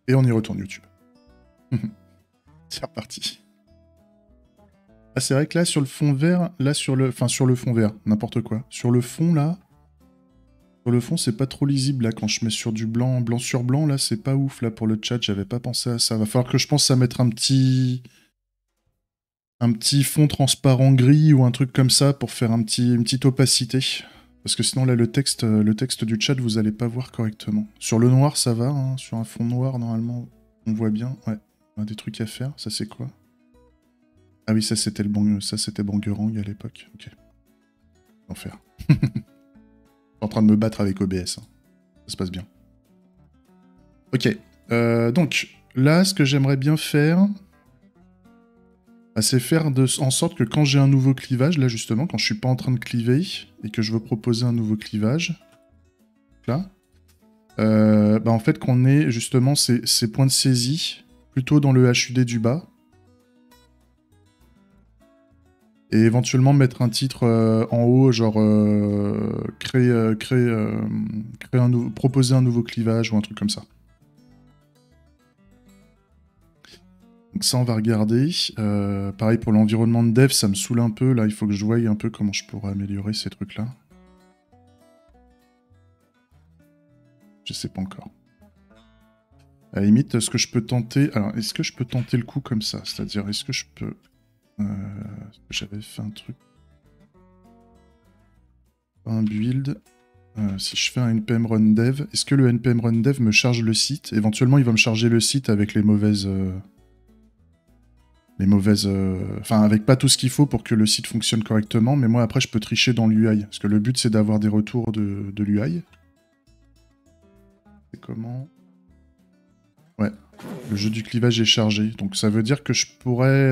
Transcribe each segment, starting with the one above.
Et on y retourne YouTube. C'est reparti. Ah, c'est vrai que là, sur le fond vert, là, sur le fond vert, n'importe quoi. Sur le fond, là, c'est pas trop lisible, là, quand je mets sur du blanc, blanc sur blanc, là, c'est pas ouf, là, pour le chat, j'avais pas pensé à ça. Va falloir que je pense à mettre un petit fond transparent gris ou un truc comme ça pour faire une petite opacité. Parce que sinon, là, le texte du chat, vous allez pas voir correctement. Sur le noir, ça va, hein. Sur un fond noir, normalement, on voit bien. Ouais, on a des trucs à faire. Ça, c'est quoi? Ah oui, ça, c'était Bangerang à l'époque. Ok. Enfer. Je suis en train de me battre avec OBS. Hein. Ça se passe bien. Ok. Donc, là, ce que j'aimerais bien faire, c'est faire en sorte que quand j'ai un nouveau clivage, là, justement, quand je suis pas en train de cliver, et que je veux proposer un nouveau clivage, là, en fait, qu'on ait, justement, ces points de saisie, plutôt dans le HUD du bas, et éventuellement mettre un titre en haut, genre proposer un nouveau clivage ou un truc comme ça. Donc ça, on va regarder. Pareil pour l'environnement de dev, ça me saoule un peu. Là, il faut que je voie un peu comment je pourrais améliorer ces trucs-là. Je sais pas encore. À la limite, est-ce que je peux tenter... Alors, est-ce que je peux tenter le coup comme ça? C'est-à-dire, est-ce que je peux... J'avais fait un truc... Un build... si je fais un npm run dev, est-ce que le npm run dev me charge le site? Éventuellement, il va me charger le site avec les mauvaises... Enfin, avec pas tout ce qu'il faut pour que le site fonctionne correctement, mais moi, après, je peux tricher dans l'UI. Parce que le but, c'est d'avoir des retours de l'UI. C'est comment? Ouais. Le jeu du clivage est chargé. Donc, ça veut dire que je pourrais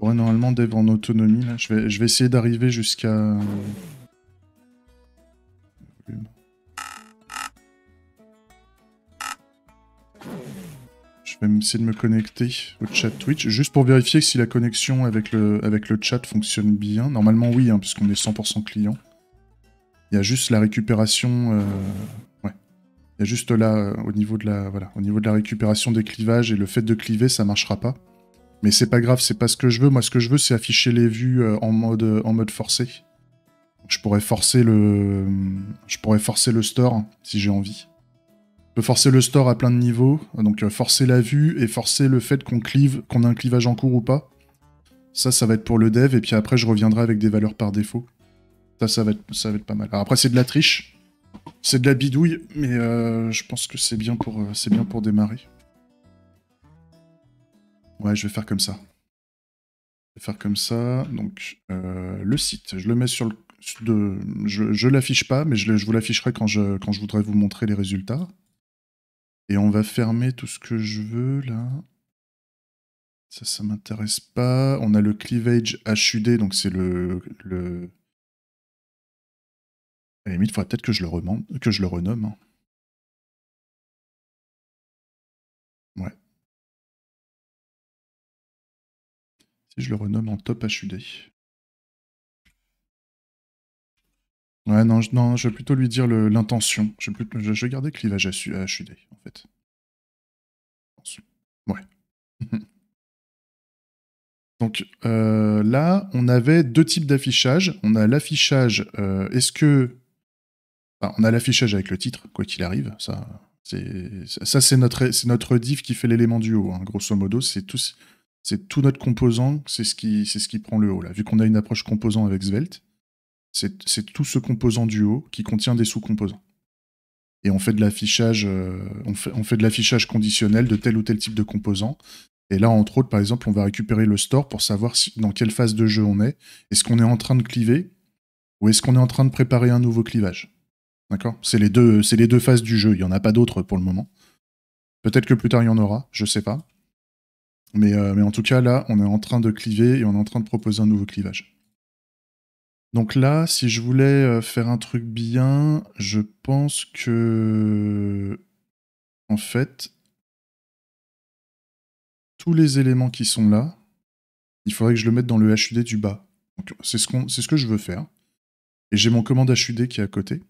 normalement dev en autonomie. Là. Je vais essayer d'arriver jusqu'à... Je vais essayer de me connecter au chat Twitch, juste pour vérifier si la connexion avec le chat fonctionne bien. Normalement, oui, hein, puisqu'on est 100% client. Il y a juste la récupération... Ouais. Il y a juste là, au niveau de la récupération des clivages et le fait de cliver, ça marchera pas. Mais c'est pas grave, c'est pas ce que je veux. Moi, ce que je veux, c'est afficher les vues en mode forcé. Je pourrais forcer le store hein, si j'ai envie. Je peux forcer le store à plein de niveaux, donc forcer la vue et forcer le fait qu'on ait un clivage en cours ou pas. Ça va être pour le dev, et puis après je reviendrai avec des valeurs par défaut. Ça va être pas mal. Alors après c'est de la triche, c'est de la bidouille, mais je pense que c'est bien pour démarrer. Ouais, je vais faire comme ça. Donc le site, je le mets sur le... Je l'affiche pas, mais je vous l'afficherai quand je voudrais vous montrer les résultats. Et on va fermer tout ce que je veux, là. Ça m'intéresse pas. On a le cleavage HUD, donc c'est le... À la limite, il faudrait peut-être que je le renomme. Hein. Ouais. Si je le renomme en top HUD. Ouais, non, je vais plutôt lui dire l'intention. Je vais garder cleavage HUD, en fait. Ouais. Donc là, on avait deux types d'affichage. On a l'affichage, on a l'affichage avec le titre, quoi qu'il arrive. Ça, c'est notre div qui fait l'élément du haut. Hein. Grosso modo, c'est tout notre composant, c'est ce qui prend le haut. Là. Vu qu'on a une approche composant avec Svelte, c'est tout ce composant du haut qui contient des sous-composants. Et on fait de l'affichage conditionnel de tel ou tel type de composant. Et là, entre autres, par exemple, on va récupérer le store pour savoir dans quelle phase de jeu on est. Est-ce qu'on est en train de cliver ou est-ce qu'on est en train de préparer un nouveau clivage? D'accord? C'est les deux phases du jeu. Il n'y en a pas d'autres pour le moment. Peut-être que plus tard, il y en aura. Je sais pas. Mais en tout cas, là, on est en train de cliver et on est en train de proposer un nouveau clivage. Donc là, si je voulais faire un truc bien, je pense que... En fait... tous les éléments qui sont là, il faudrait que je le mette dans le HUD du bas. C'est ce que je veux faire. Et j'ai mon commande HUD qui est à côté.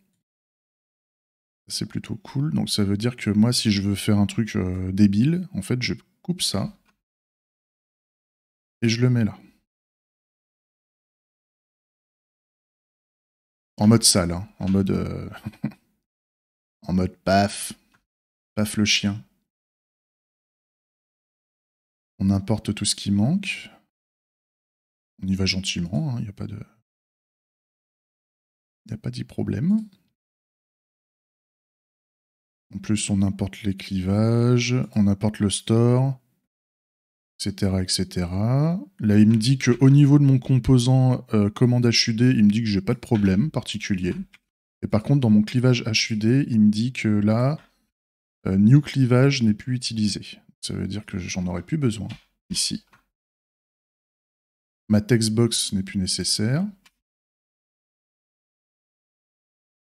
C'est plutôt cool. Donc ça veut dire que moi, si je veux faire un truc débile, en fait, je coupe ça. Et je le mets là. En mode sale, hein. En mode... en mode paf. Paf le chien. On importe tout ce qui manque. On y va gentiment, il n'y a pas de... Il n'y a pas de problème. En plus, on importe les clivages, on importe le store, etc., etc. Là, il me dit qu'au niveau de mon composant commande HUD, il me dit que j'ai pas de problème particulier. Et par contre, dans mon clivage HUD, il me dit que là, new clivage n'est plus utilisé. Ça veut dire que j'en aurais plus besoin, ici. Ma textbox n'est plus nécessaire.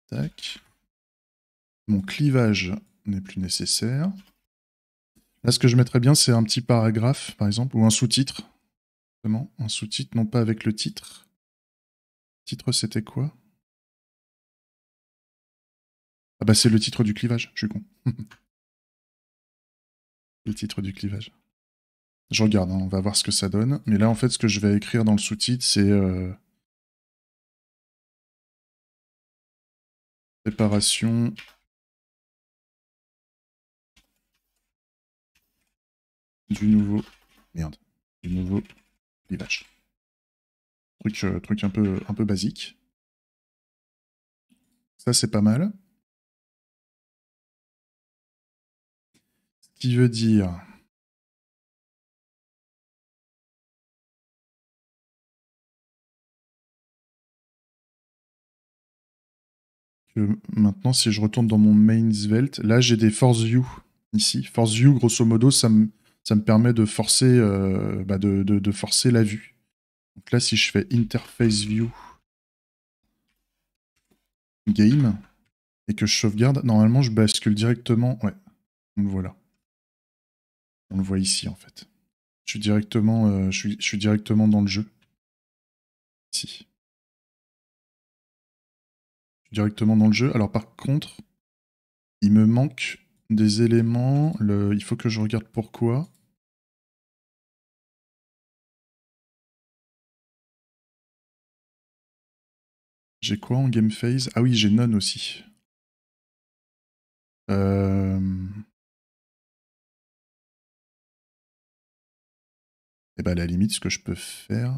Tac. Mon clivage n'est plus nécessaire. Là, ce que je mettrais bien, c'est un petit paragraphe, par exemple, ou un sous-titre. Vraiment, un sous-titre, non pas avec le titre. Le titre, c'était quoi? Ah bah c'est le titre du clivage, je suis con. Le titre du clivage. Je regarde, hein, on va voir ce que ça donne. Mais là, en fait, ce que je vais écrire dans le sous-titre, c'est... Préparation... du nouveau... Merde. Du nouveau clivage. Truc un peu basique. Ça, c'est pas mal. Ce qui veut dire... que maintenant, si je retourne dans mon main svelte, là, j'ai des force view ici. Force view, grosso modo, ça me permet de forcer, de forcer la vue. Donc là, si je fais interface view game et que je sauvegarde, normalement, je bascule directement. Ouais, on le voit là. On le voit ici, en fait. Je suis directement, je suis directement dans le jeu. Ici. Je suis directement dans le jeu. Alors, par contre, il me manque des éléments. Il faut que je regarde pourquoi. J'ai quoi en game phase? Ah oui, j'ai none aussi. Et bah à la limite, ce que je peux faire...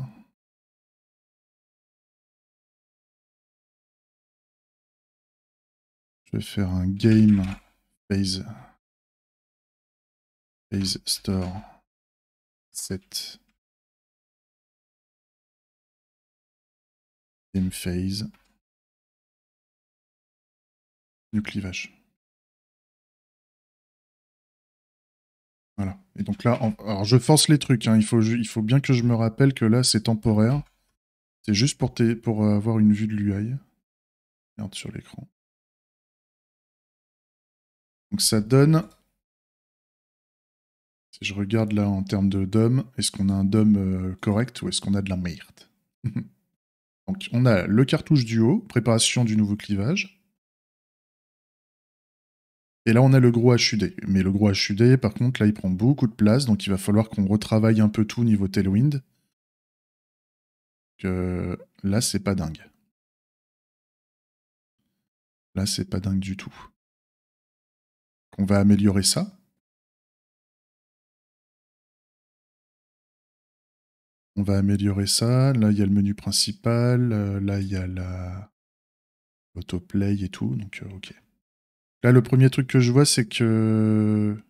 Je vais faire un game phase store set game phase new clivage. Voilà. Et donc là, alors je force les trucs, hein. Il faut bien que je me rappelle que là c'est temporaire. C'est juste pour avoir une vue de l'UI. Regarde sur l'écran. Donc ça donne... Si je regarde là en termes de DOM, est-ce qu'on a un DOM correct ou est-ce qu'on a de la merde? Donc on a le cartouche du haut, préparation du nouveau clivage. Et là on a le gros HUD. Mais le gros HUD, par contre, là il prend beaucoup de place, donc il va falloir qu'on retravaille un peu tout niveau Tailwind. Que là c'est pas dingue. Là c'est pas dingue du tout. On va améliorer ça. On va améliorer ça. Là, il y a le menu principal. Là, il y a l'autoplay et tout. Donc, ok. Là, le premier truc que je vois, c'est que...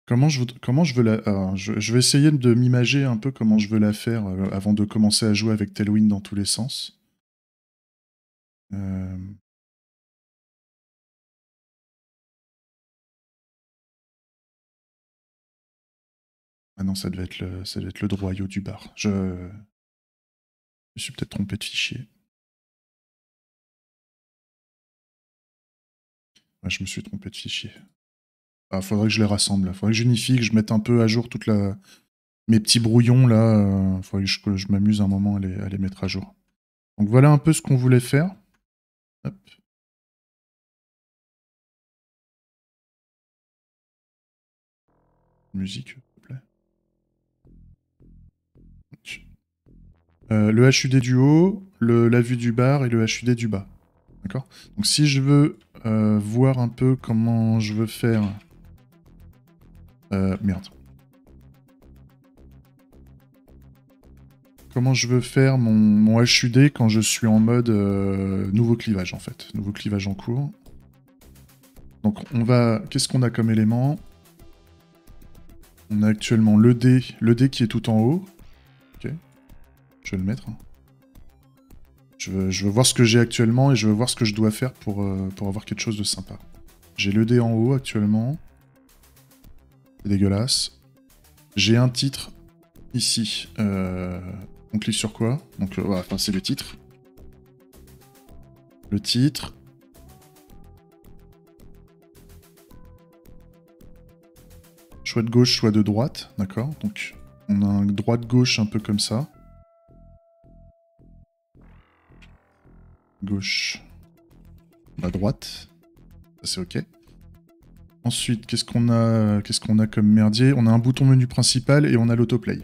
Comment je veux la... Alors, je vais essayer de m'imager un peu comment je veux la faire avant de commencer à jouer avec Tailwind dans tous les sens. Ah non, ça devait être le droyau du bar. Je me suis peut-être trompé de fichier. Ouais, je me suis trompé de fichier. Ah, faudrait que je les rassemble. Faudrait que j'unifie, que je mette un peu à jour toute la... Mes petits brouillons, là, faudrait que je m'amuse un moment à les mettre à jour. Donc voilà un peu ce qu'on voulait faire. Hop. Musique, s'il te plaît. Le HUD du haut, la vue du bar et le HUD du bas. D'accord? Donc si je veux voir un peu comment je veux faire... merde. Comment je veux faire mon HUD quand je suis en mode nouveau clivage en fait. Nouveau clivage en cours. Donc on va... Qu'est-ce qu'on a comme élément? On a actuellement le D qui est tout en haut. Ok. Je vais le mettre. Hein. Je veux voir ce que j'ai actuellement et je veux voir ce que je dois faire pour avoir quelque chose de sympa. J'ai le D en haut actuellement. C'est dégueulasse. J'ai un titre ici. On clique sur quoi? Donc voilà, enfin, c'est le titre. Le titre. Choix de gauche, choix de droite. D'accord. Donc on a un droite-gauche un peu comme ça. Gauche. À droite. Ça c'est ok. Ensuite, qu'est-ce qu'on a comme merdier? On a un bouton menu principal et on a l'autoplay.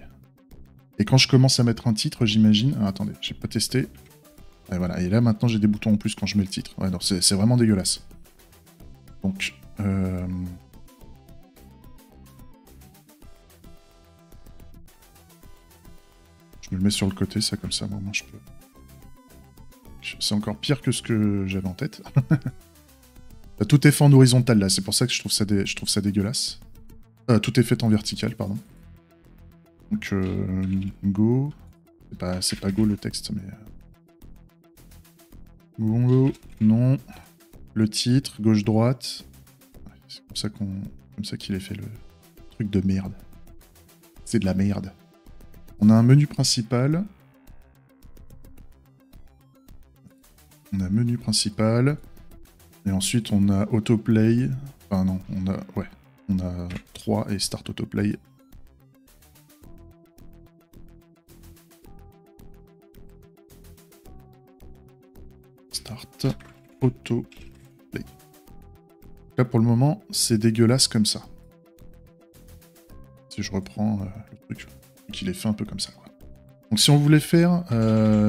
Et quand je commence à mettre un titre, j'imagine... Ah, attendez, j'ai pas testé. Et voilà, et là maintenant j'ai des boutons en plus quand je mets le titre. Ouais, non, c'est vraiment dégueulasse. Donc... Je me le mets sur le côté, ça, comme ça, moi je peux... C'est encore pire que ce que j'avais en tête. Tout est fait en horizontal, là, c'est pour ça que je trouve ça dégueulasse. Tout est fait en vertical, pardon. Donc, go... C'est pas go le texte, mais... Go, non. Le titre, gauche-droite. C'est comme ça qu'il est fait, le truc de merde. C'est de la merde. On a un menu principal. On a menu principal. Et ensuite, on a autoplay. Enfin, non, on a... Ouais. On a 3 et start autoplay. Start autoplay. Là, pour le moment, c'est dégueulasse comme ça. Si je reprends le truc, qu'il est fait un peu comme ça, quoi. Donc si on voulait faire...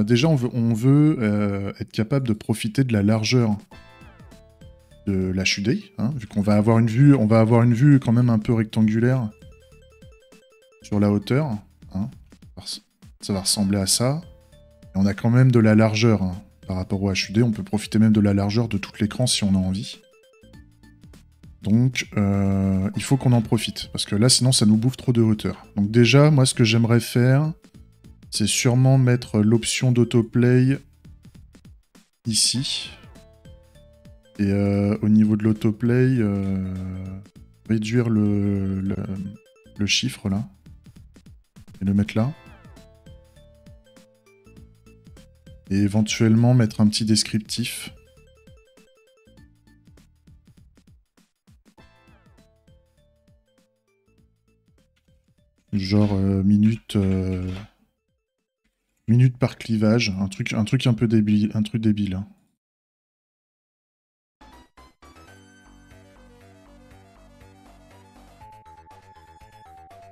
déjà, on veut être capable de profiter de la largeur de l'HUD, hein, vu qu'on va avoir une vue quand même un peu rectangulaire sur la hauteur. Hein. Ça va ressembler à ça. Et on a quand même de la largeur hein, par rapport au HUD. On peut profiter même de la largeur de tout l'écran si on a envie. Donc, il faut qu'on en profite. Parce que là, sinon, ça nous bouffe trop de hauteur. Donc déjà, moi, ce que j'aimerais faire, c'est sûrement mettre l'option d'autoplay ici. Et au niveau de l'autoplay, réduire le chiffre, là. Et le mettre là. Et éventuellement mettre un petit descriptif. Genre minute par clivage, un truc un peu débile, un truc débile. Hein.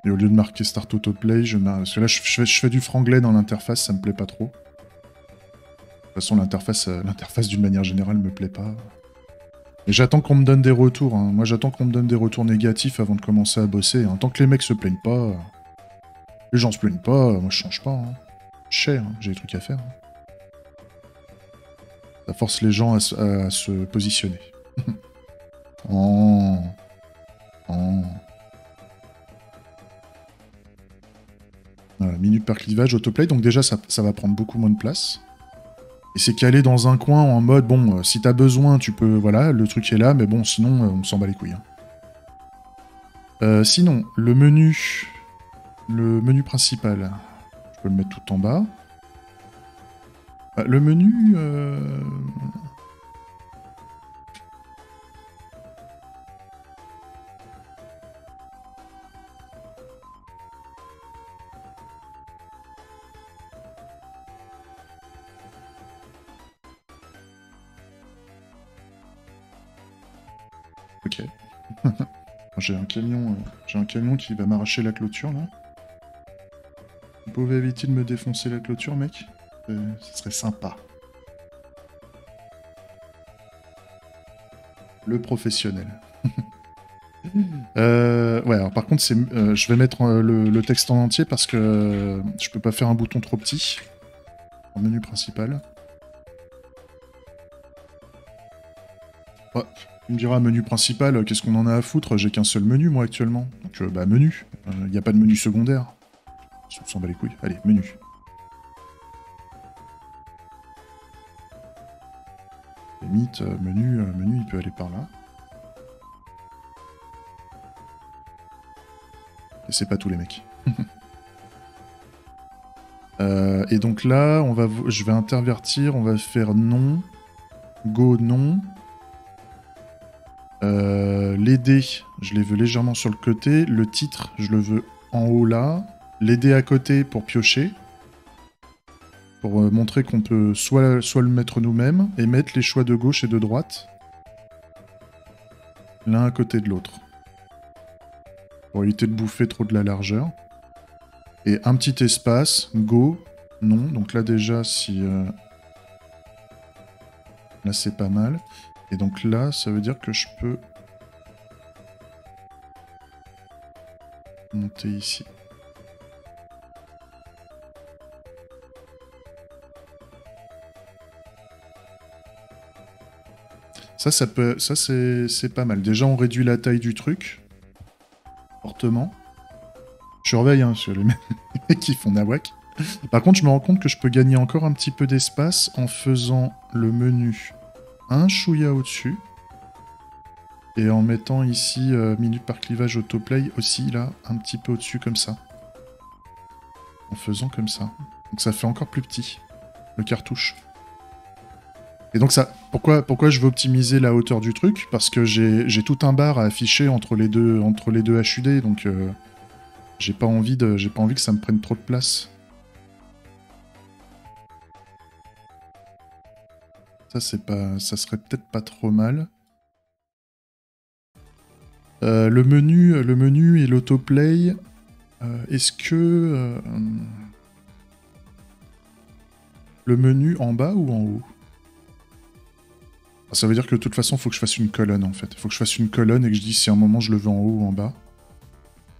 Et au lieu de marquer Start Autoplay, parce que là je fais du franglais dans l'interface, ça me plaît pas trop. De toute façon l'interface d'une manière générale me plaît pas. Et j'attends qu'on me donne des retours. Hein. Moi j'attends qu'on me donne des retours négatifs avant de commencer à bosser. Hein. Tant que les mecs se plaignent pas, les gens se plaignent pas, moi je change pas. Hein. Cher, hein. J'ai des trucs à faire. Hein. Ça force les gens à se positionner. Oh. Oh. Voilà, minute par clivage, autoplay, donc déjà ça va prendre beaucoup moins de place. Et c'est calé dans un coin en mode, bon, si t'as besoin, tu peux, voilà, le truc est là, mais bon, sinon, on s'en bat les couilles. Hein. Sinon, le menu principal, je peux le mettre tout en bas. Le menu... Ok. J'ai un camion qui va m'arracher la clôture, là. Vous pouvez éviter de me défoncer la clôture, mec? Ce serait sympa. Le professionnel. Ouais, alors par contre, je vais mettre le texte en entier parce que je peux pas faire un bouton trop petit. En menu principal. Ouais, tu me diras, menu principal, qu'est-ce qu'on en a à foutre? J'ai qu'un seul menu, moi, actuellement. Donc, bah, menu. Il n'y a pas de menu secondaire. On s'en bat les couilles. Allez, menu. Limite, menu, il peut aller par là. Et c'est pas tous les mecs. Et donc là, je vais intervertir, on va faire non. Go, non. Les dés, je les veux légèrement sur le côté. Le titre, je le veux en haut là. Les dés à côté pour piocher. Pour montrer qu'on peut soit le mettre nous-mêmes et mettre les choix de gauche et de droite. L'un à côté de l'autre. Pour éviter de bouffer trop de la largeur. Et un petit espace, go, non. Donc là déjà, si... Là c'est pas mal. Et donc là, ça veut dire que je peux... monter ici. Ça c'est pas mal. Déjà, on réduit la taille du truc. Fortement. Je surveille, hein, sur les mecs qui font nawak. Par contre, je me rends compte que je peux gagner encore un petit peu d'espace en faisant le menu un chouïa au-dessus. Et en mettant ici minute par clivage autoplay aussi, là, un petit peu au-dessus comme ça. En faisant comme ça. Donc ça fait encore plus petit, le cartouche. Et donc ça, pourquoi je veux optimiser la hauteur du truc? Parce que j'ai tout un bar à afficher entre les deux HUD, donc j'ai pas envie que ça me prenne trop de place. Ça serait peut-être pas trop mal. Le menu et l'autoplay. Est-ce que le menu en bas ou en haut? Ça veut dire que de toute façon, il faut que je fasse une colonne, en fait. Il faut que je fasse une colonne et que je dise si à un moment je le veux en haut ou en bas.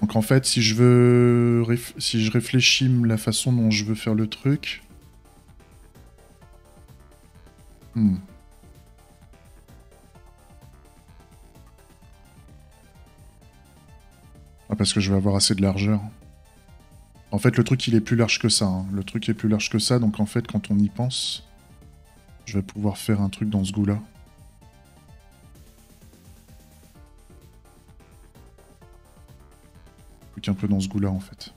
Donc en fait, si je réfléchis la façon dont je veux faire le truc... Ah, parce que je vais avoir assez de largeur. En fait, le truc, il est plus large que ça. Hein. Le truc est plus large que ça, donc en fait, quand on y pense, je vais pouvoir faire un truc dans ce goût-là. Un truc un peu dans ce goût-là, en fait.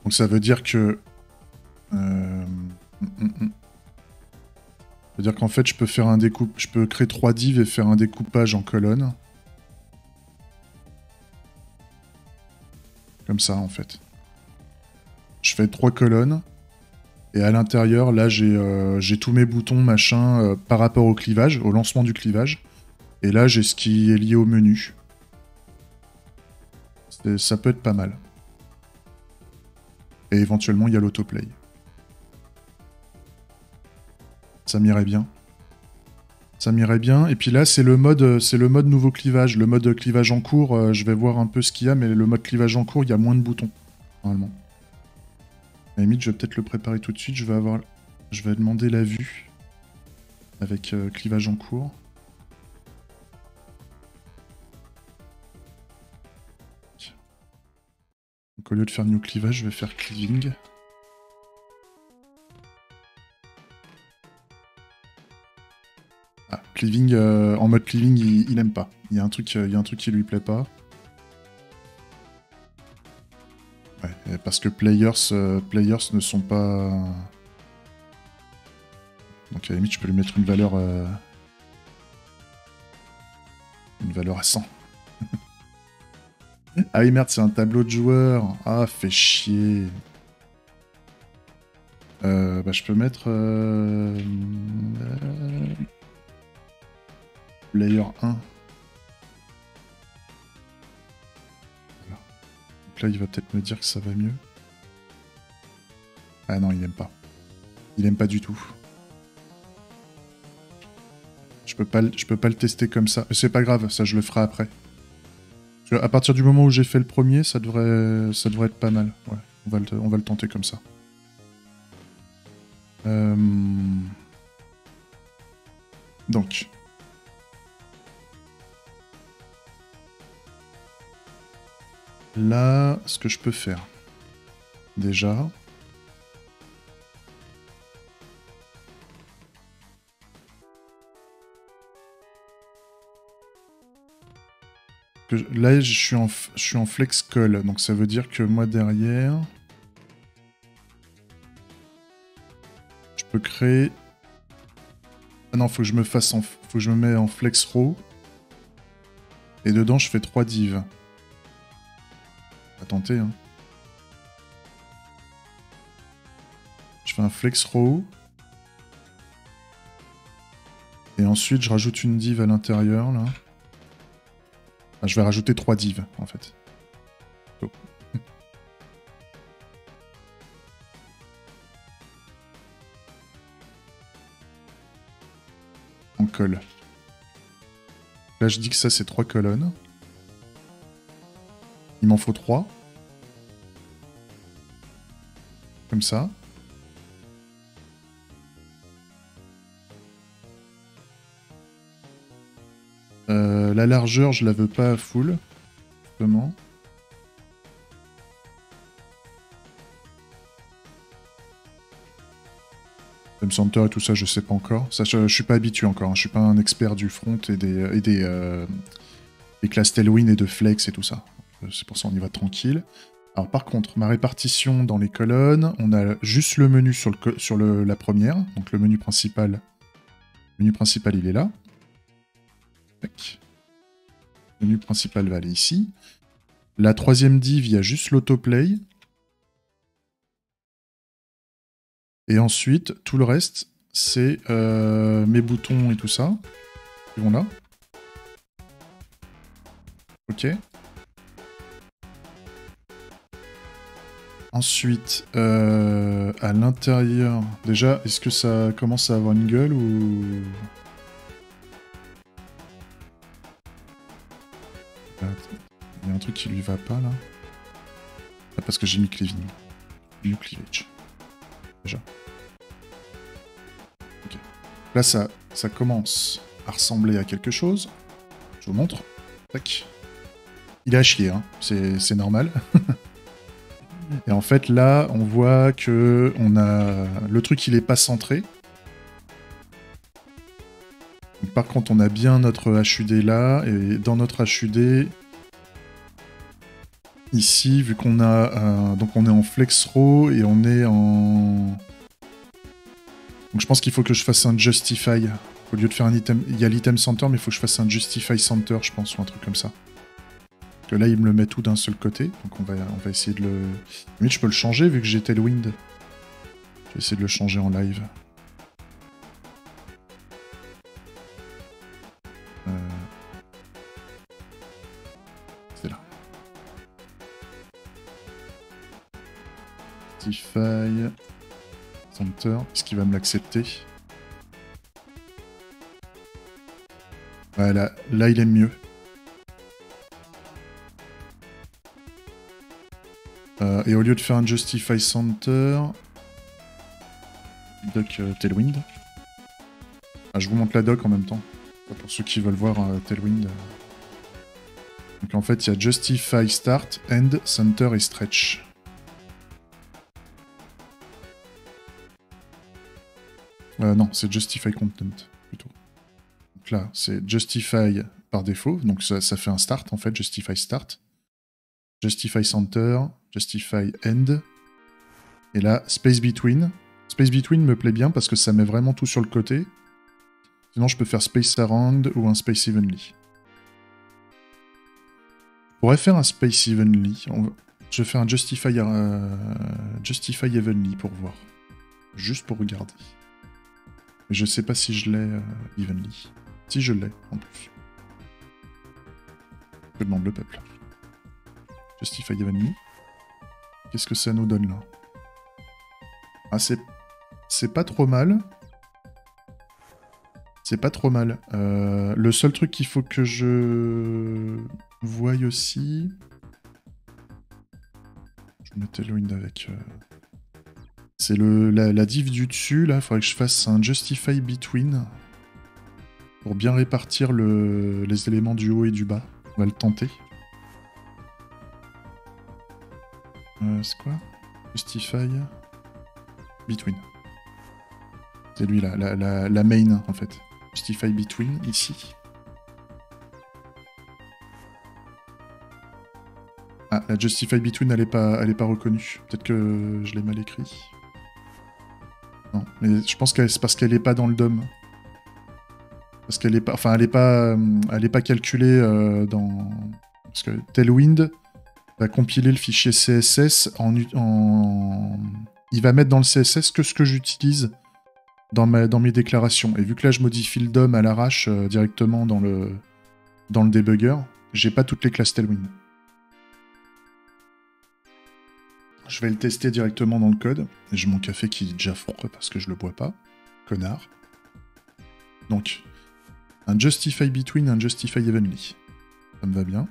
Donc ça veut dire que... Ça veut dire qu'en fait, je peux faire un je peux créer 3 divs et faire un découpage en colonnes. Comme ça, en fait. Je fais 3 colonnes. Et à l'intérieur, là, j'ai tous mes boutons, machin, par rapport au clivage, au lancement du clivage. Et là, j'ai ce qui est lié au menu. Ça peut être pas mal. Et éventuellement, il y a l'autoplay. Ça m'irait bien. Ça m'irait bien. Et puis là, c'est le mode nouveau clivage. Le mode clivage en cours, je vais voir un peu ce qu'il y a, mais le mode clivage en cours, il y a moins de boutons, normalement. À la limite, je vais peut-être le préparer tout de suite. Je vais demander la vue avec clivage en cours. Donc au lieu de faire new clivage, je vais faire cleaving. Ah, cleaving, en mode cleaving, il aime pas. Il y a un truc qui lui plaît pas. Ouais, parce que players ne sont pas... Donc à la limite, je peux lui mettre une valeur à 100. Ah oui, merde, c'est un tableau de joueurs. Ah, fait chier. Bah, je peux mettre... layer 1. Voilà. Donc là, il va peut-être me dire que ça va mieux. Ah non, il aime pas. Il aime pas du tout. Je peux pas le tester comme ça. Mais c'est pas grave, ça je le ferai après. Parce que à partir du moment où j'ai fait le premier, ça devrait être pas mal. Ouais, on va le tenter comme ça. Donc. Là, ce que je peux faire. Déjà. Là, je suis en flex call, donc ça veut dire que moi derrière, je peux créer. Ah non, faut que je me mette en flex row. Et dedans, je fais 3 divs. À tenter, hein. Je fais un flex row. Et ensuite, je rajoute une div à l'intérieur, là. Ah, je vais rajouter 3 divs, en fait. Oh. En colle. Là, je dis que ça, c'est 3 colonnes. Il m'en faut 3. Comme ça. La largeur, je la veux pas à full. Justement. Theme Center et tout ça, je sais pas encore. Ça, je suis pas habitué encore. Hein. Je suis pas un expert du front et des classes Tailwind et de Flex et tout ça. C'est pour ça on y va tranquille. Alors par contre, ma répartition dans les colonnes, on a juste le menu sur la première. Donc le menu principal. Le menu principal, il est là. Tac. Le menu principal va aller ici. La troisième div, il y a juste l'autoplay. Et ensuite, tout le reste, c'est mes boutons et tout ça. Ils vont là. Ok. Ensuite, à l'intérieur... Déjà, est-ce que ça commence à avoir une gueule ou... Il y a un truc qui lui va pas, là. Ah, parce que j'ai mis cleaving. New cleavage. Déjà. Ok. Là, ça commence à ressembler à quelque chose. Je vous montre. Tac. Il est à chier, hein. C'est normal. Et en fait, là, on voit que on a... Le truc, il est pas centré. Donc, par contre, on a bien notre HUD là. Et dans notre HUD... Ici, vu qu'on a... donc, on est en flex row et on est en... Donc, je pense qu'il faut que je fasse un justify. Au lieu de faire un item... Il y a l'item center, mais il faut que je fasse un justify center, je pense, ou un truc comme ça. Parce que là, il me le met tout d'un seul côté. Donc, on va essayer de le... Mais je peux le changer, vu que j'ai Tailwind. Je vais essayer de le changer en live. C'est là. Justify center. Est-ce qu'il va me l'accepter? Ouais, là, il aime mieux. Et au lieu de faire un Justify Center... Doc Tailwind. Ah, je vous montre la doc en même temps. Pour ceux qui veulent voir Tailwind. Donc en fait, il y a Justify Start, End, Center et Stretch. Non, c'est Justify Content, plutôt. Donc là, c'est Justify par défaut. Donc ça fait un Start, en fait, Justify Start. Justify Center, Justify End. Et là, Space Between. Space Between me plaît bien parce que ça met vraiment tout sur le côté. Sinon, je peux faire Space Around ou un Space Evenly. Je pourrais faire un Space Evenly. Je vais faire un Justify Evenly pour voir. Juste pour regarder. Mais je sais pas si je l'ai Evenly. Si je l'ai, en plus. Que demande le peuple? Justify Evenly. Qu'est-ce que ça nous donne là? Ah, c'est pas trop mal. C'est pas trop mal. Le seul truc qu'il faut que je voie aussi... Je vais mettre Tailwind avec... C'est la div du dessus, là. Il faudrait que je fasse un Justify Between. Pour bien répartir les éléments du haut et du bas. On va le tenter. C'est quoi? Justify Between. C'est lui, la main, en fait. Justify Between, ici. Ah, la Justify Between, elle est pas reconnue. Peut-être que je l'ai mal écrit. Non, mais je pense que c'est parce qu'elle est pas dans le DOM. Parce qu'elle est pas... Enfin, elle est pas calculée dans... Parce que Tailwind va compiler le fichier CSS Il va mettre dans le CSS que ce que j'utilise dans mes déclarations. Et vu que là, je modifie le DOM à l'arrache directement dans le debugger, j'ai pas toutes les classes Tailwind. Je vais le tester directement dans le code. J'ai mon café qui est déjà froid parce que je le bois pas. Connard. Donc, un Justify Between, un Justify Evenly. Ça me va bien.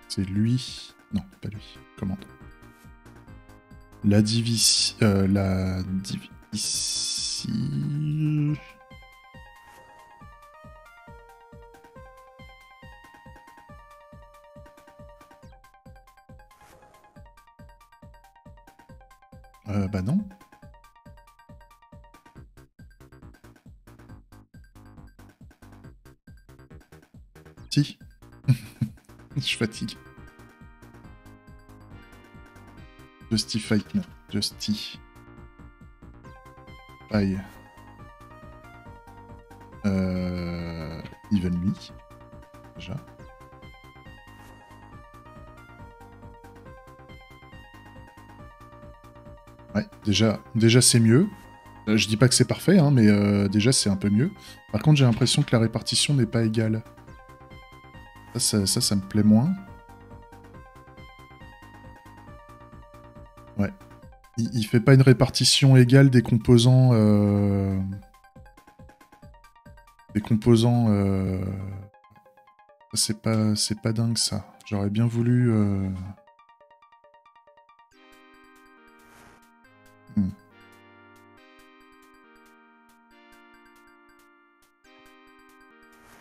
C'est lui... Non, pas lui. Commande. La div ici... la div ici... bah non. Si. Je fatigue. Justify, non. Justify. Evenly. Déjà. Ouais, déjà c'est mieux. Je dis pas que c'est parfait, hein, mais déjà c'est un peu mieux. Par contre, j'ai l'impression que la répartition n'est pas égale. Ça me plaît moins. Ouais. Il fait pas une répartition égale des composants... Des composants... C'est pas dingue, ça. J'aurais bien voulu...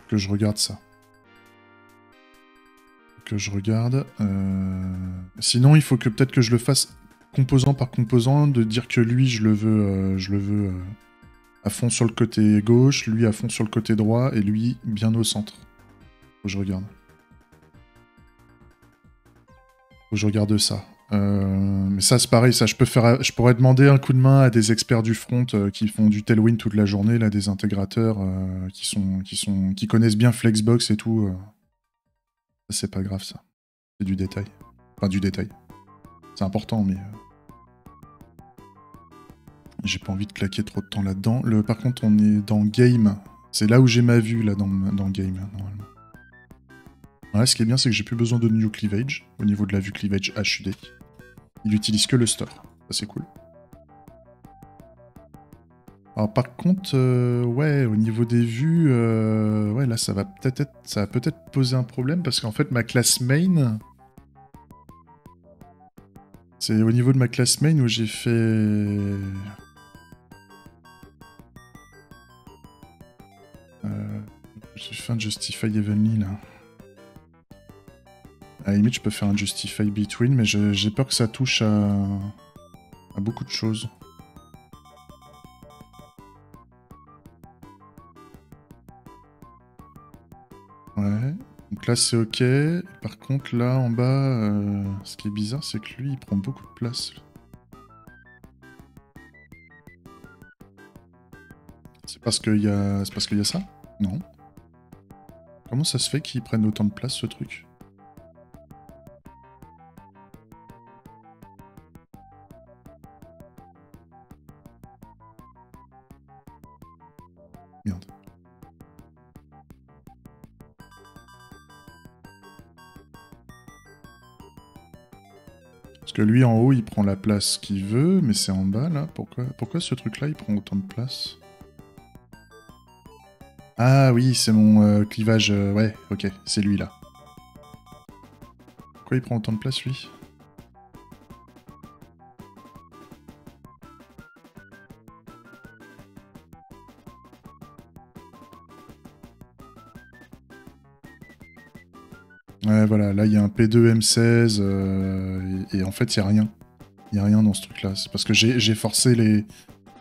Que je regarde ça. Que je regarde. Sinon, il faut que peut-être que je le fasse composant par composant, de dire que lui, je le veux à fond sur le côté gauche, lui à fond sur le côté droit, et lui bien au centre. Faut que je regarde. Faut que je regarde ça. Mais ça, c'est pareil, ça, je pourrais demander un coup de main à des experts du front qui font du Tailwind toute la journée, là, des intégrateurs qui connaissent bien Flexbox et tout. C'est pas grave, ça. C'est du détail. Enfin, du détail. C'est important, mais... J'ai pas envie de claquer trop de temps là-dedans. Par contre, on est dans Game. C'est là où j'ai ma vue, là, dans Game, normalement. Ouais, ce qui est bien, c'est que j'ai plus besoin de New Cleavage, au niveau de la vue Cleavage HUD. Il utilise que le store. Ça, c'est cool. Alors, par contre, ouais, au niveau des vues, ouais, là, ça va peut-être poser un problème, parce qu'en fait, ma classe main... C'est au niveau de ma classe main où j'ai fait... J'ai fait un Justify Evenly, là. À la limite, je peux faire un Justify Between, mais j'ai peur que ça touche à beaucoup de choses. Ouais, donc là c'est ok. Par contre, là en bas, ce qui est bizarre, c'est que lui, il prend beaucoup de place. C'est parce qu'il y a ça? Non. Comment ça se fait qu'ils prennent autant de place, ce truc? Merde. Parce que lui, en haut, il prend la place qu'il veut, mais c'est en bas, là. Pourquoi ce truc-là, il prend autant de place? Ah oui, c'est mon clivage... ouais, ok, c'est lui, là. Pourquoi il prend autant de place, lui? Ouais, voilà, là, il y a un P2 M16, et en fait, il n'y a rien. Il n'y a rien dans ce truc-là. C'est parce que j'ai forcé les...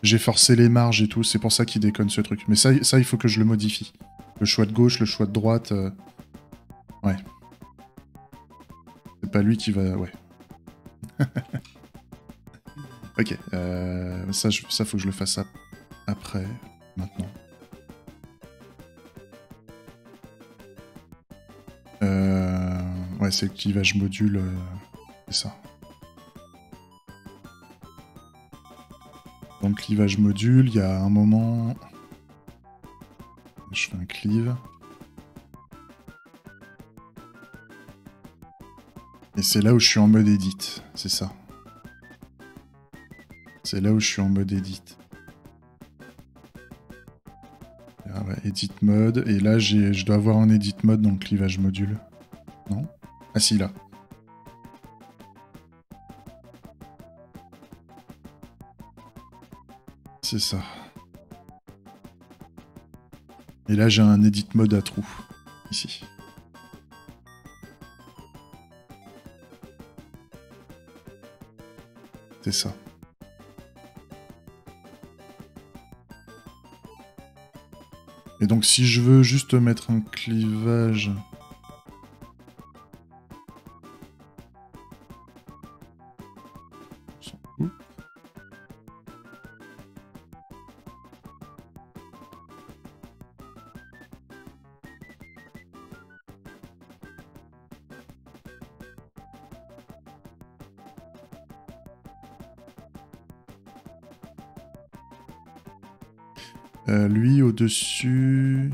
J'ai forcé les marges et tout, c'est pour ça qu'il déconne ce truc. Mais ça, il faut que je le modifie. Le choix de gauche, le choix de droite... ouais. C'est pas lui qui va... ouais. Ok, ça faut que je le fasse après, maintenant. Ouais, c'est le clivage module, c'est ça. Dans le clivage module, il y a un moment... Je fais un cleave. Et c'est là où je suis en mode edit, c'est ça. C'est là où je suis en mode edit. Ah ouais, edit mode, et là je dois avoir un edit mode dans le clivage module. Non? Ah si, là. C'est ça. Et là j'ai un edit mode à trous, ici. C'est ça. Et donc si je veux juste mettre un clivage... On s'en fout. Lui, au-dessus...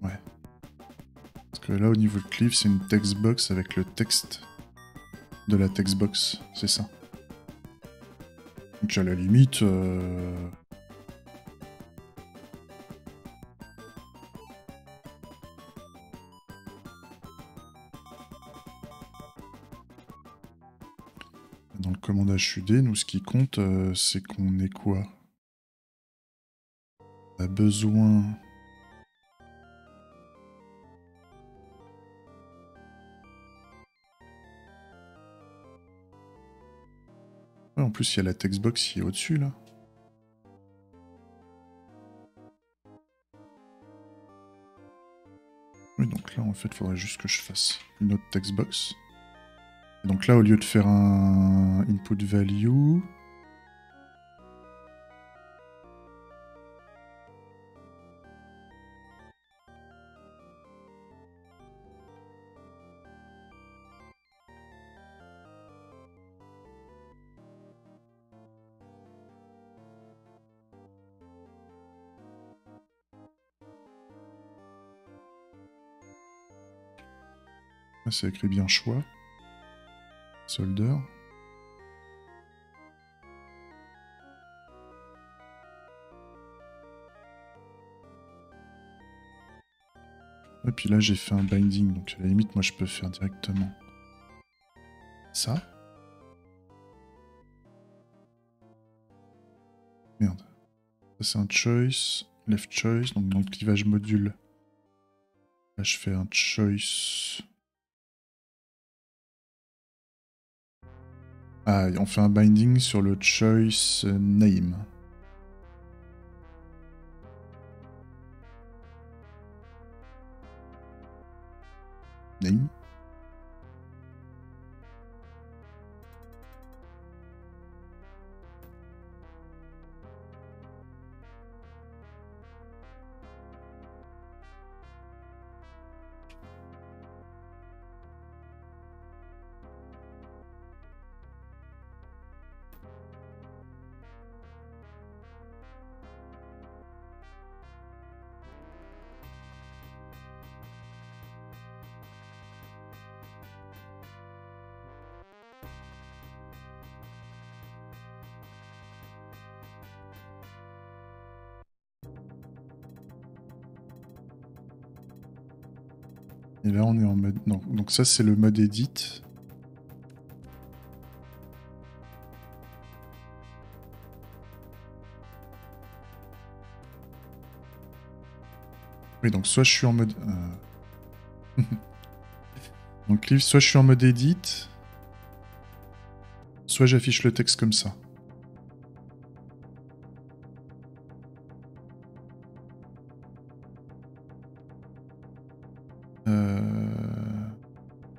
Ouais. Parce que là, au niveau de cleave, c'est une textbox avec le texte de la textbox. C'est ça. Donc à la limite... Dans le commandage HUD, nous, ce qui compte, c'est qu'on ait quoi? On a besoin... Ouais, en plus, il y a la textbox qui est au-dessus, là. Oui, donc là, en fait, il faudrait juste que je fasse une autre textbox. Et donc là, au lieu de faire un input value... Là, c'est écrit bien choix. Solder. Et puis là, j'ai fait un binding, donc à la limite, moi, je peux faire directement ça. Merde. Ça, c'est un choice, left choice, donc dans le clivage module. Là, je fais un choice. Ah, on fait un binding sur le choice name. Name. Et là, on est en mode... Non, donc ça, c'est le mode edit. Oui, donc soit je suis en mode... Donc livre, soit je suis en mode edit, soit j'affiche le texte comme ça.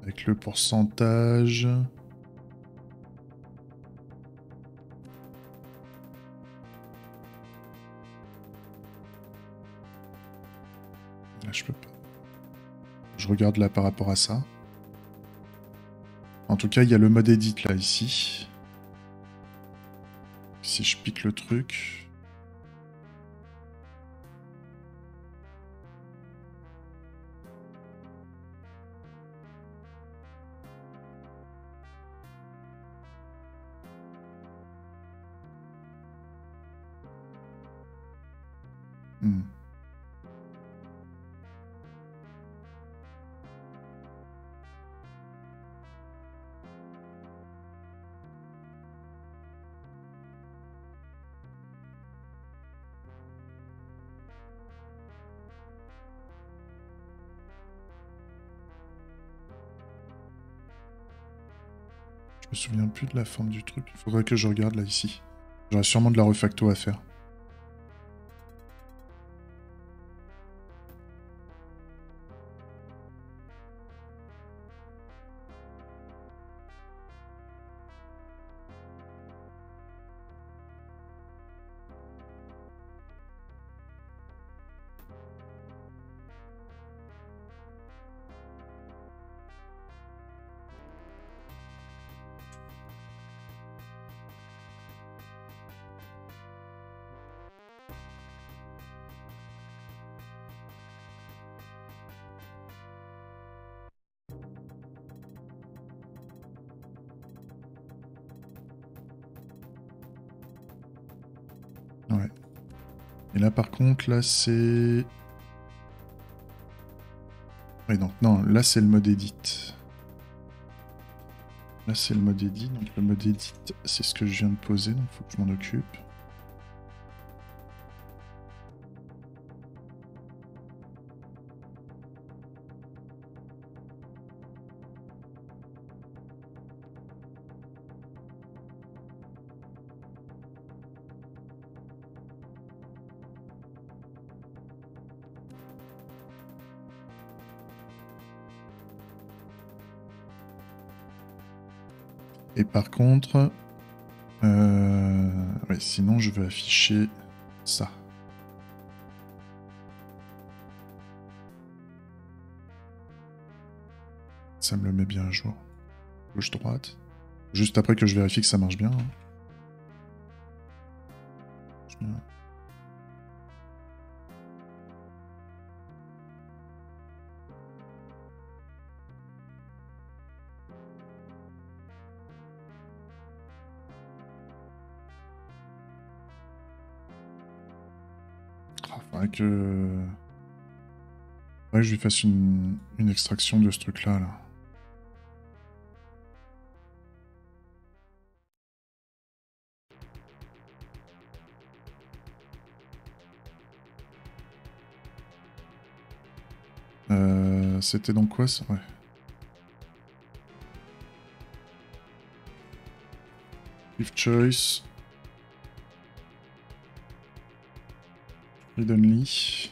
Avec le pourcentage... Là, je peux pas. Je regarde là par rapport à ça. En tout cas, il y a le mode edit là, ici. Si je pique le truc... Je me souviens plus de la forme du truc. Il faudrait que je regarde là, ici. J'aurais sûrement de la refacto à faire. Ouais. Et là, par contre, là, c'est... Oui, donc, non, là, c'est le mode edit. Là, c'est le mode edit. Donc, le mode edit, c'est ce que je viens de poser. Donc, il faut que je m'en occupe. Et par contre, ouais, sinon je vais afficher ça. Ça me le met bien à jour. Gauche-droite. Juste après que je vérifie que ça marche bien. Faudrait que je lui fasse une extraction de ce truc-là, là. C'était donc quoi ça? Ouais. If choice. Read only.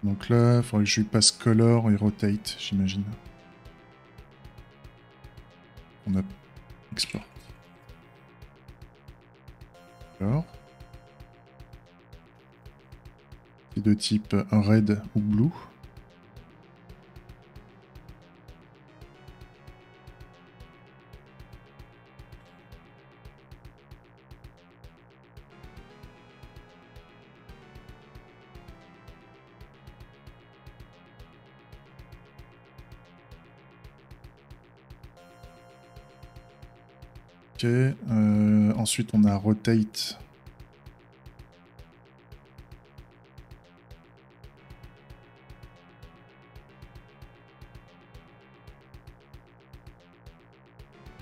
Donc là, il faudrait que je lui passe color et rotate, j'imagine. On a... Export. Alors. De type red ou blue. Ok, ensuite on a rotate.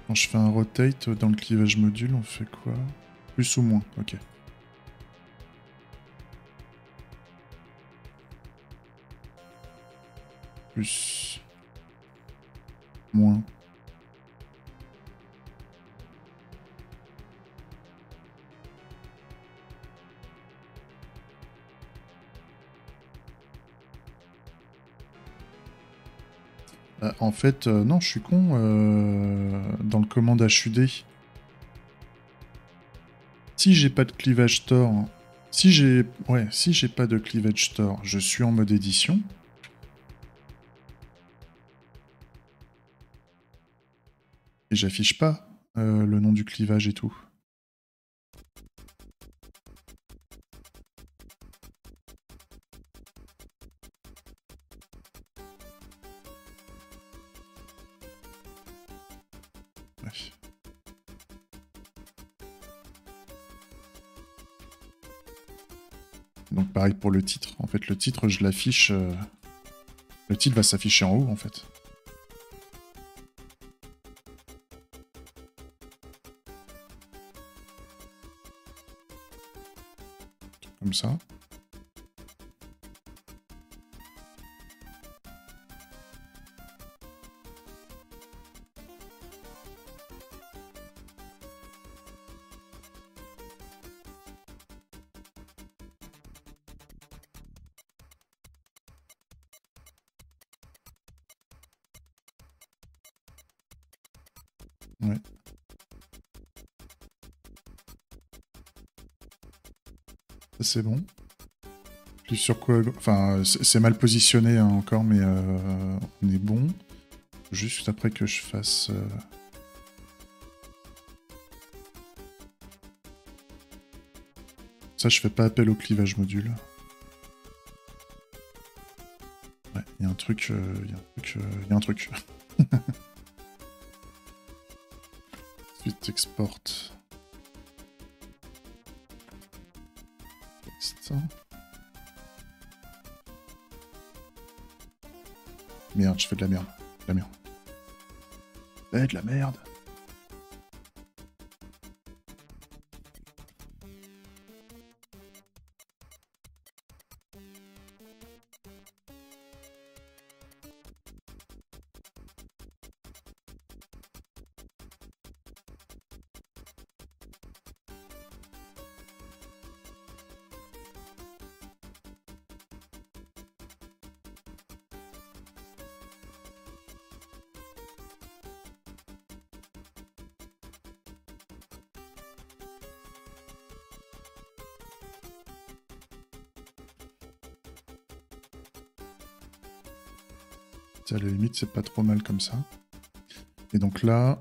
Quand je fais un rotate dans le clivage module, on fait quoi? Plus ou moins, ok. Plus. Moins. En fait, non, je suis con. Dans le commande HUD, si j'ai pas de clivage Tor, si j'ai pas de clivage Tor, je suis en mode édition. Et j'affiche pas le nom du clivage et tout. Bref. Donc pareil pour le titre. En fait, le titre, je l'affiche... Le titre va s'afficher en haut, en fait. Comme ça. Ouais. Ça c'est bon. Puis sur quoi... Enfin, c'est mal positionné hein, encore, mais on est bon. Juste après que je fasse... Ça, je fais pas appel au clivage module. Ouais, il y a un truc... Il y a un truc. Ensuite, export. Texte. Merde, je fais de la merde. De la merde. De la merde. À la limite, c'est pas trop mal comme ça. Et donc là...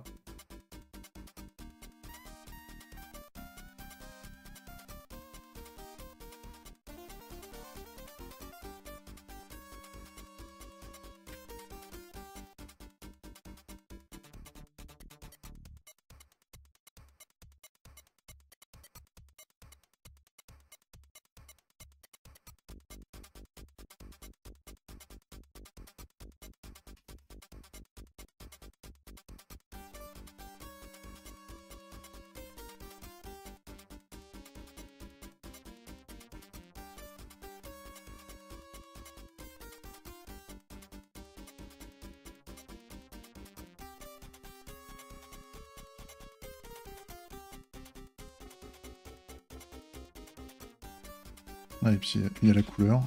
Ah, et puis il y a la couleur.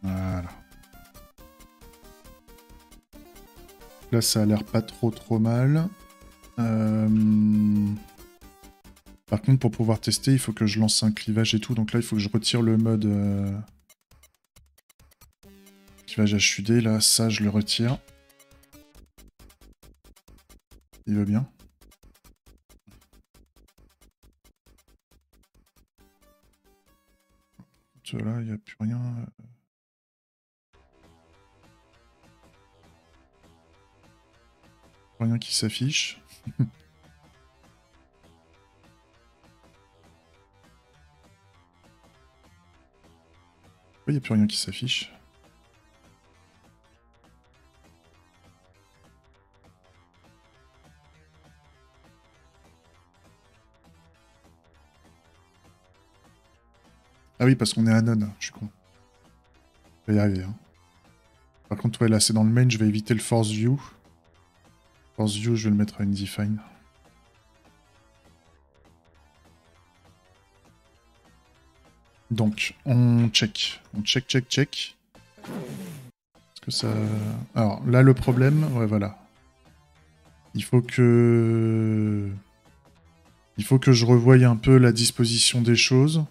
Voilà. là, ça a l'air pas trop mal. Par contre, pour pouvoir tester, il faut que je lance un clivage et tout. Donc là, il faut que je retire le mode clivage HUD. Là, ça, je le retire. Il va bien. Là, il n'y a plus rien. Rien qui s'affiche. Il n'y a plus rien qui s'affiche. Ah oui, parce qu'on est anon, je suis con. Je vais y arriver. Hein. Par contre, ouais, là, c'est dans le main, je vais éviter le force view. Force view, je vais le mettre à une define. Donc, on check. On check. Est-ce que ça... Alors, là, le problème... Ouais, voilà. Il faut que je revoie un peu la disposition des choses.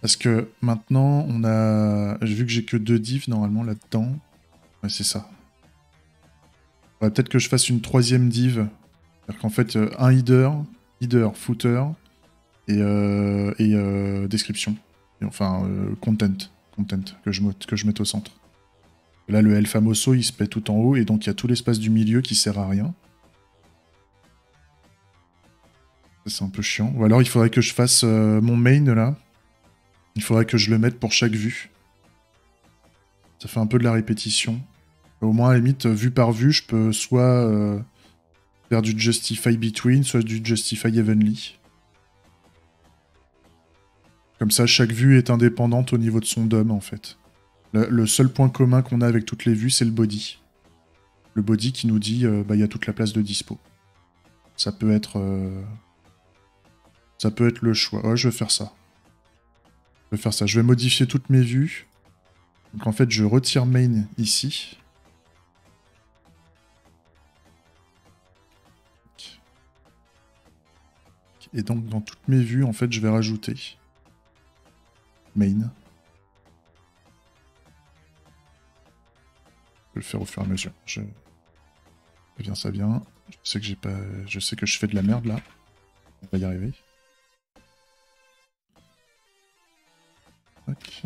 Parce que maintenant, on a... Vu que j'ai que 2 diffs, normalement, là-dedans. Ouais, c'est ça. Ouais, peut-être que je fasse une 3e div. C'est-à-dire qu'en fait, un header, footer, et description. Et enfin, content que je mette au centre. Là, le El Famoso, il se paie tout en haut, et donc il y a tout l'espace du milieu qui sert à rien. C'est un peu chiant. Ou alors, il faudrait que je fasse mon main, là. Il faudrait que je le mette pour chaque vue. Ça fait un peu de la répétition. Au moins, à la limite, vue par vue, je peux soit faire du Justify Between, soit du Justify Evenly. Comme ça, chaque vue est indépendante au niveau de son DOM, en fait. Le seul point commun qu'on a avec toutes les vues, c'est le body. Le body qui nous dit, bah, y a toute la place de dispo. Ça peut être le choix. Ouais, je vais faire ça. Je vais modifier toutes mes vues. Donc en fait, je retire main ici. Et donc dans toutes mes vues, en fait, je vais rajouter main. Je vais le faire au fur et à mesure. Ça vient. Je sais que je fais de la merde là. On va y arriver. Tac.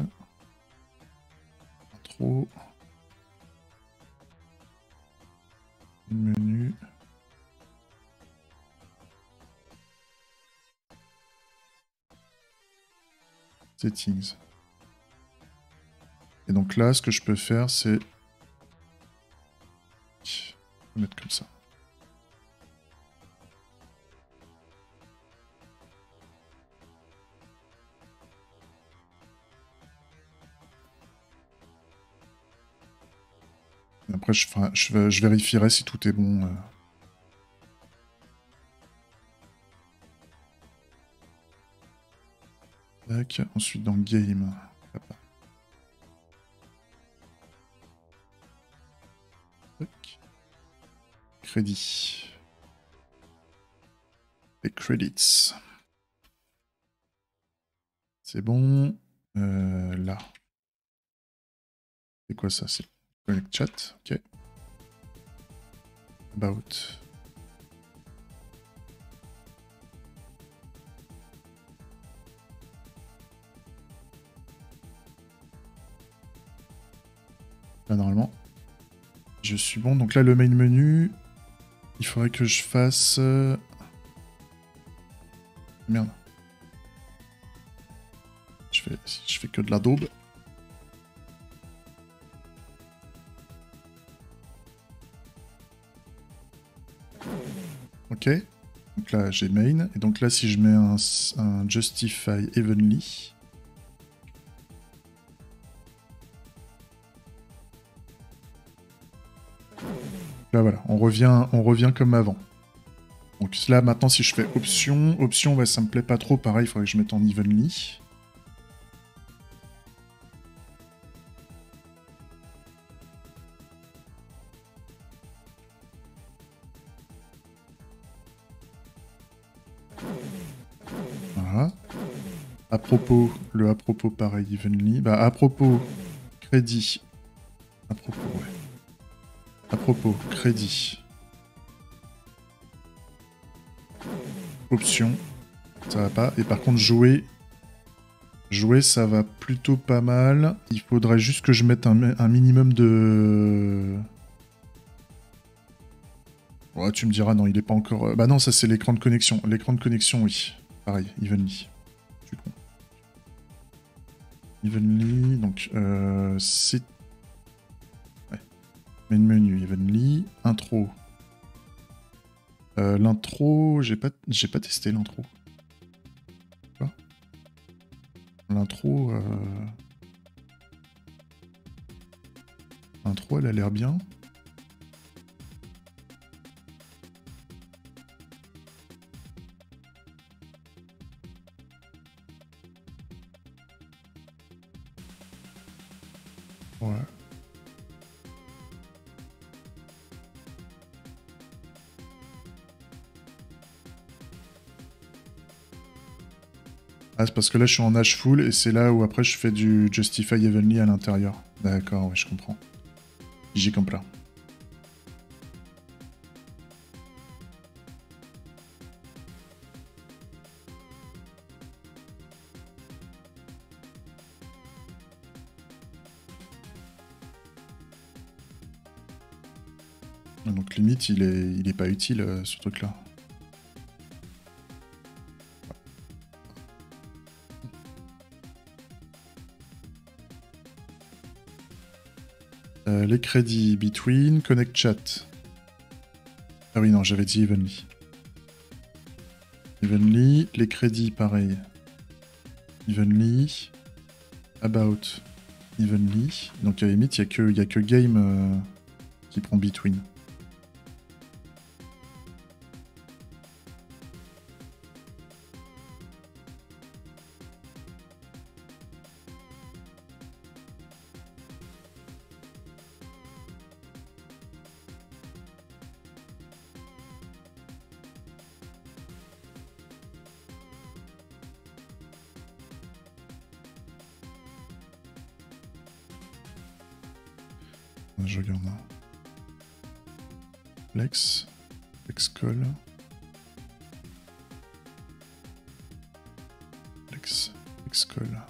Intro. Menu. Settings. Et donc là, ce que je peux faire, c'est... mettre comme ça. Et après, je vérifierai si tout est bon. Tac. Ensuite, dans Game. Tac. Crédit. Les credits. C'est bon. Là. C'est quoi ça? C'est Connect Chat. Ok. About. Là, normalement, je suis bon. Donc là, le main menu, il faudrait que je fasse... Merde. Je fais que de la daube. Ok. Donc là, j'ai main. Et donc là, si je mets un Justify Evenly... Là, voilà. On revient comme avant. Donc là, maintenant, si je fais option, ouais, ça me plaît pas trop. Pareil, il faudrait que je mette en Evenly. À propos, le à propos pareil, evenly. Bah, à propos, crédit. À propos, ouais. À propos, crédit. Option, ça va pas. Et par contre, jouer. Jouer, ça va plutôt pas mal. Il faudrait juste que je mette un minimum de... Ouais, tu me diras, non, il est pas encore... Bah non, ça c'est l'écran de connexion. L'écran de connexion, oui. Pareil, evenly. Je suis con. Evenly, donc c'est... Ouais. Main menu, evenly. Intro. L'intro, j'ai pas testé l'intro. L'intro... L'intro, elle a l'air bien. Ouais. Ah, c'est parce que là je suis en H full et c'est là où après je fais du Justify Evenly à l'intérieur. D'accord, ouais, je comprends. J'ai compris. Donc limite il est pas utile ce truc là. Les crédits, between, connect chat. Ah oui non, j'avais dit evenly. Evenly, les crédits pareil. Evenly, about, evenly. Donc à la limite il y a que game qui prend between. Je regarde là. Flex. Flex call. Flex. Flex call.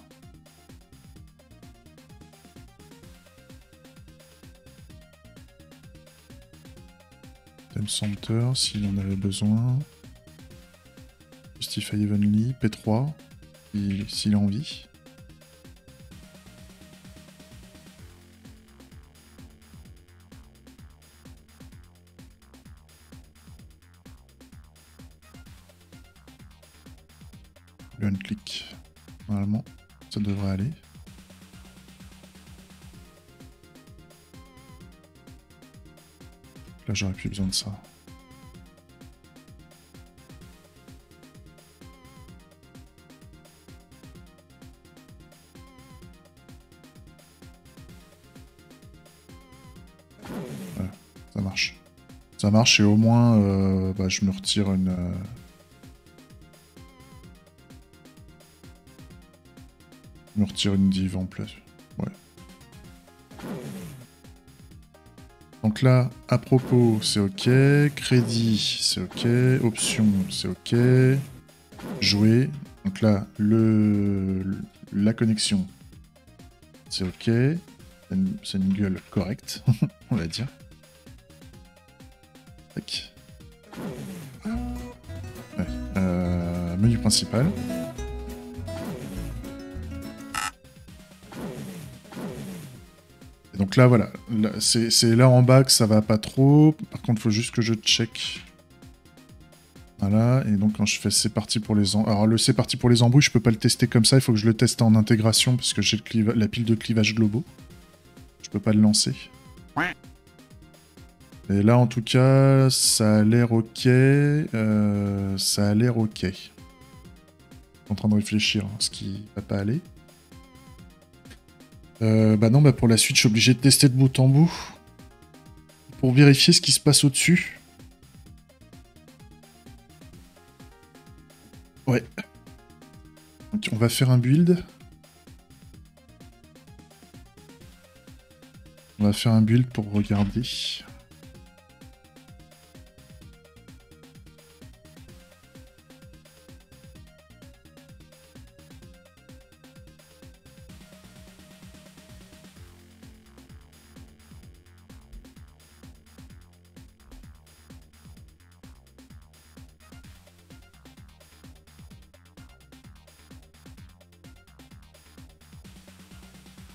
Theme Center, s'il en avait besoin. Justify Evenly. P3. S'il a envie. Le un-click. Normalement, ça devrait aller. Là, j'aurais plus besoin de ça. Voilà, ça marche. Ça marche et au moins, bah, je me retire une... Je me retire une div en plus. Ouais. Donc là, à propos, c'est ok. Crédit, c'est ok. Option, c'est ok. Jouer. Donc là, la connexion, c'est ok. C'est une gueule correcte, on va dire. Tac. Ouais. Menu principal. Et donc là, voilà. C'est là en bas que ça va pas trop. Par contre, il faut juste que je check. Voilà, et donc quand je fais c'est parti pour les embrouilles... Alors le c'est parti pour les embrouilles, je peux pas le tester comme ça, il faut que je le teste en intégration, parce que j'ai la pile de clivage globaux. Je peux pas le lancer. Et là en tout cas, ça a l'air ok. Ça a l'air ok. Je suis en train de réfléchir, ce qui va pas aller. Bah non, bah pour la suite, je suis obligé de tester de bout en bout. Pour vérifier ce qui se passe au-dessus. Ouais. Donc on va faire un build. On va faire un build pour regarder.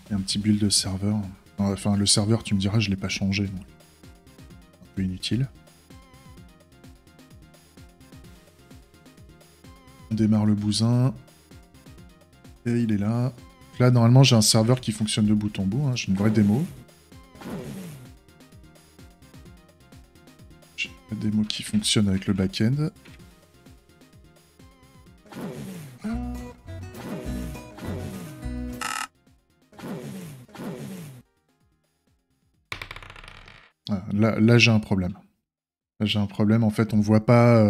Il y a un petit build de serveur. Enfin, le serveur, tu me diras, je l'ai pas changé. Donc. Un peu inutile. On démarre le bousin. Et il est là. Donc là, normalement, j'ai un serveur qui fonctionne de bout en bout. Hein. J'ai une vraie démo. J'ai une démo qui fonctionne avec le back-end. Là j'ai un problème. Là, j'ai un problème. En fait, on voit pas...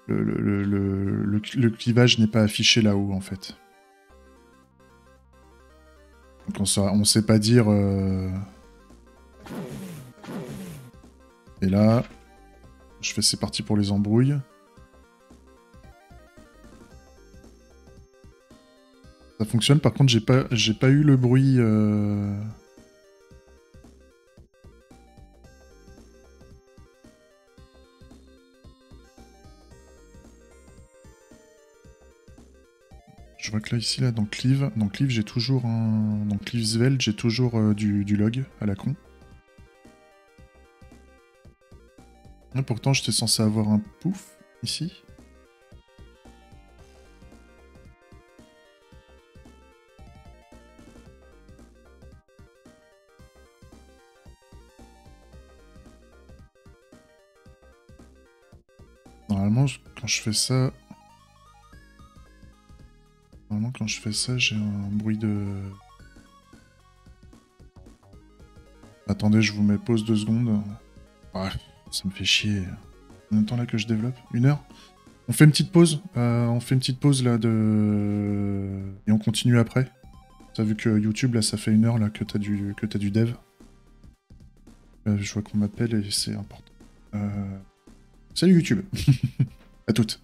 Le clivage n'est pas affiché là-haut, en fait. Donc on sait pas dire... Et là, je fais c'est parti pour les embrouilles. Ça fonctionne, par contre, j'ai pas eu le bruit... Je vois que là, ici, là, dans Cleave, j'ai toujours un... Dans Cleave Svelte, j'ai toujours du log à la con. Et pourtant, j'étais censé avoir un pouf, ici. Normalement, quand je fais ça... Normalement, quand je fais ça, j'ai un bruit de... Attendez, je vous mets pause 2 secondes. Ouais, ça me fait chier. Combien de temps là que je développe? 1 heure? On fait une petite pause. On fait une petite pause là de... Et on continue après. T'as vu que YouTube, là, ça fait 1 heure là que t'as du dev. Je vois qu'on m'appelle et c'est important. Salut YouTube. À toutes.